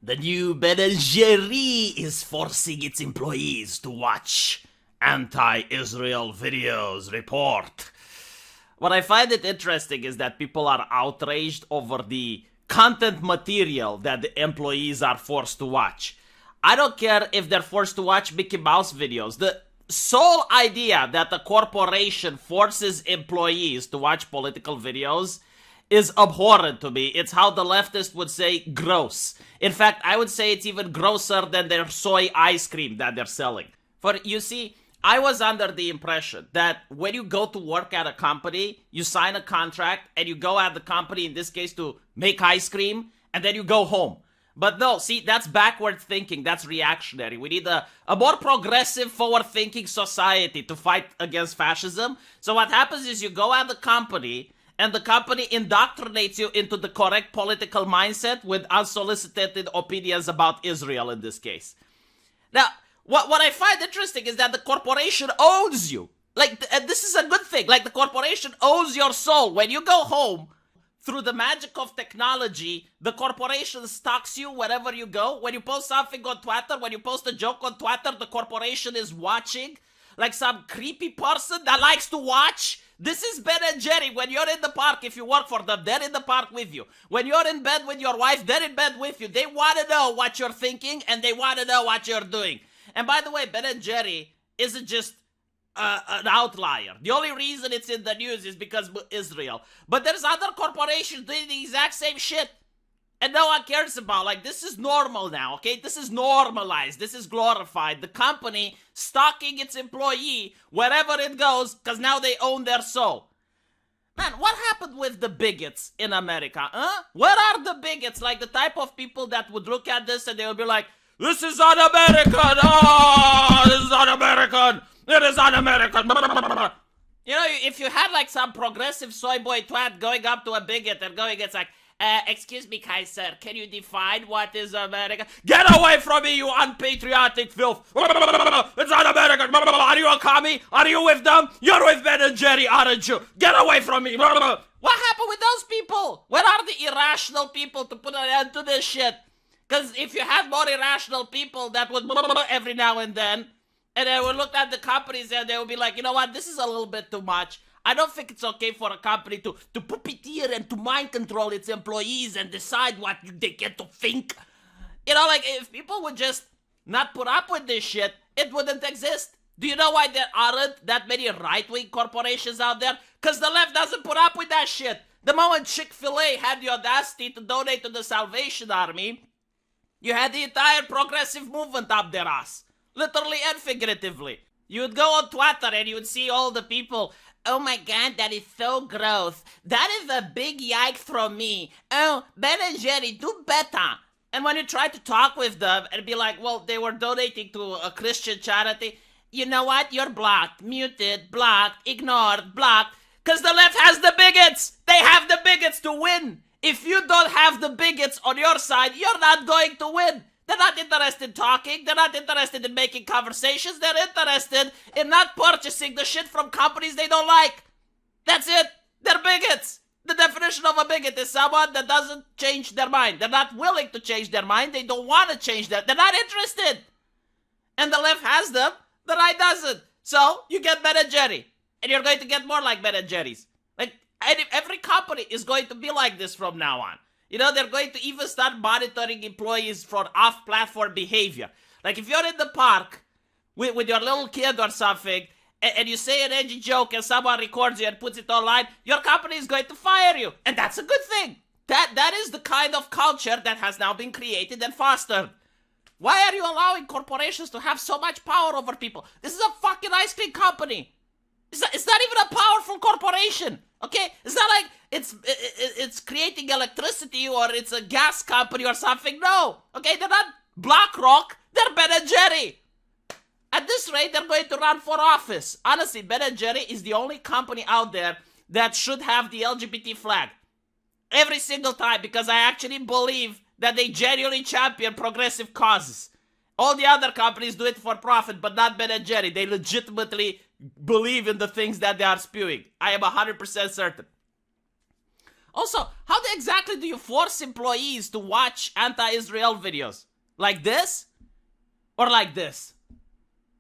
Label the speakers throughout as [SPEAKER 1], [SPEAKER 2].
[SPEAKER 1] The new Ben & Jerry is forcing its employees to watch anti-Israel videos, report. What I find it interesting is that people are outraged over the content material that the employees are forced to watch. I don't care if they're forced to watch Mickey Mouse videos. The sole idea that a corporation forces employees to watch political videos is abhorrent to me. It's how the leftist would say gross. In fact, I would say it's even grosser than their soy ice cream that they're selling. For you see, I was under the impression that when you go to work at a company, you sign a contract and you go at the company, in this case, to make ice cream, and then you go home. But no, see, that's backward thinking. That's reactionary. We need a more progressive, forward-thinking society to fight against fascism. So what happens is you go at the company, and the company indoctrinates you into the correct political mindset with unsolicited opinions about Israel in this case. Now, what I find interesting is that the corporation owns you. And this is a good thing. Like, the corporation owns your soul. When you go home, through the magic of technology, the corporation stalks you wherever you go. When you post something on Twitter, when you post a joke on Twitter, the corporation is watching. Like some creepy person that likes to watch. This is Ben and Jerry. When you're in the park, if you work for them, they're in the park with you. When you're in bed with your wife, they're in bed with you. They want to know what you're thinking, and they want to know what you're doing. And by the way, Ben and Jerry isn't just an outlier. The only reason it's in the news is because of Israel. But there's other corporations doing the exact same shit. And no one cares about. Like, this is normal now, okay? This is normalized. This is glorified. The company stalking its employee wherever it goes because now they own their soul. Man, what happened with the bigots in America, huh? Where are the bigots? Like, the type of people that would look at this and they would be like, this is un-American! Oh, this is un-American! It is un-American! You know, if you had, like, some progressive soy boy twat going up to a bigot and going, it's like, excuse me, Kaiser, can you define what is America? Get away from me, you unpatriotic filth! It's un-American! Are you a commie? Are you with them? You're with Ben and Jerry, aren't you? Get away from me! What happened with those people? Where are the irrational people to put an end to this shit? Because if you had more irrational people that would every now and then they would look at the companies and they would be like, you know what, this is a little bit too much. I don't think it's okay for a company to puppeteer and to mind control its employees and decide what they get to think. You know, like, if people would just not put up with this shit, it wouldn't exist. Do you know why there aren't that many right-wing corporations out there? Because the left doesn't put up with that shit. The moment Chick-fil-A had the audacity to donate to the Salvation Army, you had the entire progressive movement up their ass. Literally and figuratively. You would go on Twitter and you would see all the people, oh my god, that is so gross. That is a big yike from me. Oh, Ben and Jerry, do better. And when you try to talk with them and be like, well, they were donating to a Christian charity, you know what? You're blocked, muted, blocked, ignored, blocked. Because the left has the bigots. They have the bigots to win. If you don't have the bigots on your side, you're not going to win. They're not interested in talking. They're not interested in making conversations. They're interested in not purchasing the shit from companies they don't like. That's it. They're bigots. The definition of a bigot is someone that doesn't change their mind. They're not willing to change their mind. They don't want to change their... They're not interested. And the left has them. The right doesn't. So, you get Ben and Jerry. And you're going to get more like Ben and Jerry's. Like, every company is going to be like this from now on. You know, they're going to even start monitoring employees for off-platform behavior. Like, if you're in the park with your little kid or something, and you say an edgy joke and someone records you and puts it online, your company is going to fire you. And that's a good thing. That is the kind of culture that has now been created and fostered. Why are you allowing corporations to have so much power over people? This is a fucking ice cream company. It's not even a powerful corporation, okay? It's not like it's creating electricity or it's a gas company or something. No, okay? They're not BlackRock. They're Ben and Jerry. At this rate, they're going to run for office. Honestly, Ben and Jerry is the only company out there that should have the LGBT flag. Every single time, because I actually believe that they genuinely champion progressive causes. All the other companies do it for profit, but not Ben and Jerry. They legitimately believe in the things that they are spewing. I am 100% certain. Also, how exactly do you force employees to watch anti-Israel videos? Like this? Or like this?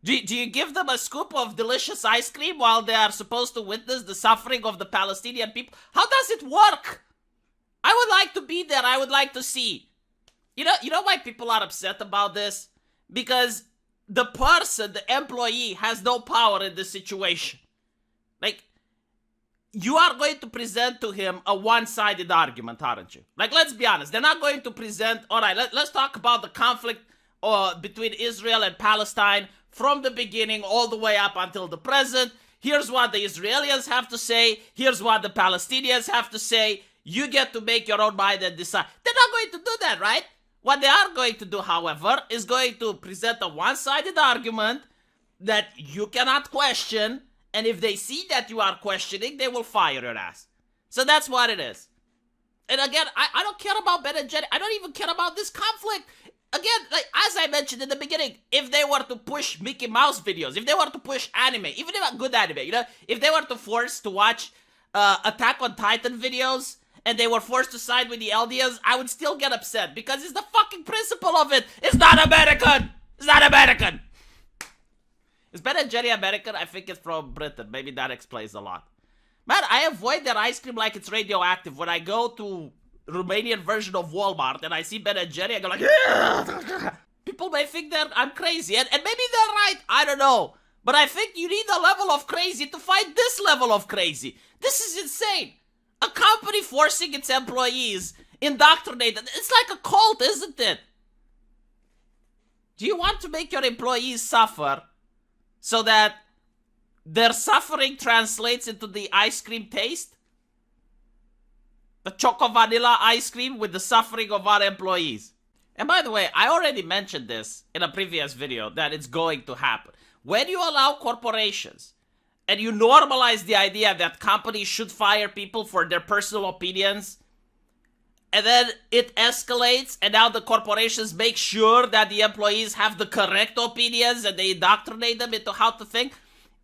[SPEAKER 1] Do you give them a scoop of delicious ice cream while they are supposed to witness the suffering of the Palestinian people? How does it work? I would like to be there. I would like to see. You know why people are upset about this? Because the person, the employee, has no power in this situation. Like, you are going to present to him a one-sided argument, aren't you? Like, let's be honest. They're not going to present, all right, let's talk about the conflict between Israel and Palestine from the beginning all the way up until the present. Here's what the Israelis have to say. Here's what the Palestinians have to say. You get to make your own mind and decide. They're not going to do that, right? What they are going to do, however, is going to present a one-sided argument that you cannot question, and if they see that you are questioning, they will fire your ass. So that's what it is. And again, I don't care about Ben and Jerry. I don't even care about this conflict. Again, like as I mentioned in the beginning, if they were to push Mickey Mouse videos, if they were to push anime, even if a good anime, if they were to force to watch Attack on Titan videos, and they were forced to side with the LDS, I would still get upset because it's the fucking principle of it. It's not American. It's not American. Is Ben and Jerry American? I think it's from Britain. Maybe that explains a lot. Man, I avoid their ice cream like it's radioactive. When I go to Romanian version of Walmart and I see Ben and Jerry, I go like, yeah. People may think that I'm crazy, and maybe they're right. I don't know. But I think you need a level of crazy to fight this level of crazy. This is insane. A company forcing its employees, indoctrinated. It's like a cult, isn't it? Do you want to make your employees suffer so that their suffering translates into the ice cream taste? The choco vanilla ice cream with the suffering of our employees. And by the way, I already mentioned this in a previous video that it's going to happen. When you allow corporations and you normalize the idea that companies should fire people for their personal opinions, and then it escalates, and now the corporations make sure that the employees have the correct opinions and they indoctrinate them into how to think,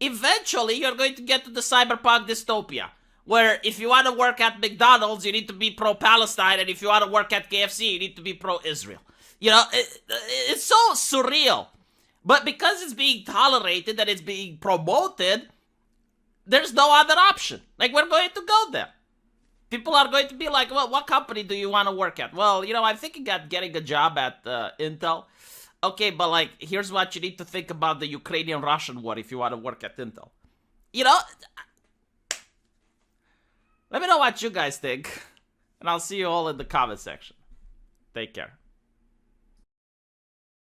[SPEAKER 1] eventually you're going to get to the cyberpunk dystopia, where if you want to work at McDonald's, you need to be pro-Palestine, and if you want to work at KFC, you need to be pro-Israel. You know, it's so surreal. But because it's being tolerated and it's being promoted, there's no other option. Like, we're going to go there. People are going to be like, well, what company do you want to work at? Well, I'm thinking of getting a job at Intel. Okay, but like, here's what you need to think about the Ukrainian-Russian war if you want to work at Intel. Let me know what you guys think. And I'll see you all in the comment section. Take care.